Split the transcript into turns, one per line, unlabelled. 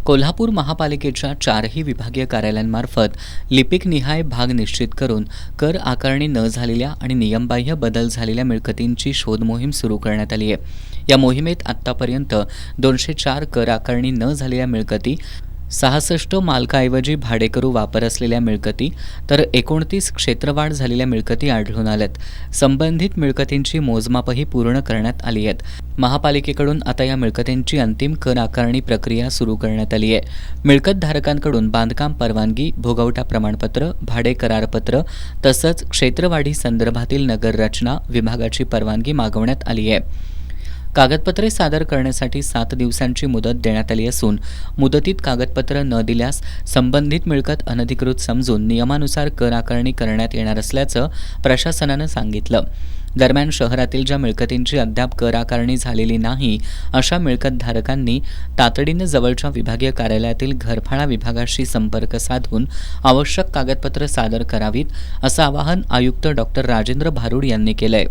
कोल्हापूर महापालिकेच्या 4ही विभागीय कार्यालयांमार्फत लिपिकनिहाय भाग निश्चित करून कर आकारणी न झालेल्या आणि नियमबाह्य बदल झालेल्या मिळकतींची शोध मोहीम सुरू करण्यात आली आहे। या मोहिमेत आत्तापर्यंत 204 कर आकारणी न झालेल्या मिळकती, 66 मालकाऐवजी भाडेकरू वापर असलेल्या मिळकती तर 29 क्षेत्रवाढ झालेल्या मिळकती आढळून आल्यात। संबंधित मिळकतींची मोजमापही पूर्ण करण्यात आली आहेत। महापालिकेकडून आता या मिळकतींची अंतिम कर आकारणी प्रक्रिया सुरू करण्यात आली आहे। मिळकतधारकांकडून बांधकाम परवानगी, भोगवटा प्रमाणपत्र, भाडे करारपत्र तसंच क्षेत्रवाढी संदर्भातील नगररचना विभागाची परवानगी मागवण्यात आली आहे। कागदपत्रे सादर करण्यासाठी 7 दिवसांची मुदत देण्यात आली असून मुदतीत कागदपत्र न दिल्यास संबंधित मिळकत अनधिकृत समजून नियमानुसार कर आकारणी करण्यात येणार असल्याचं प्रशासनानं सांगितलं। दरम्यान शहरातील ज्या मिळकतींची अद्याप कर आकारणी झालेली नाही अशा मिळकतधारकांनी तातडीनं जवळच्या विभागीय कार्यालयातील घरफाळा विभागाशी संपर्क साधून आवश्यक कागदपत्र सादर करावीत असं आवाहन आयुक्त डॉ. राजेंद्र भारुड यांनी केलंय।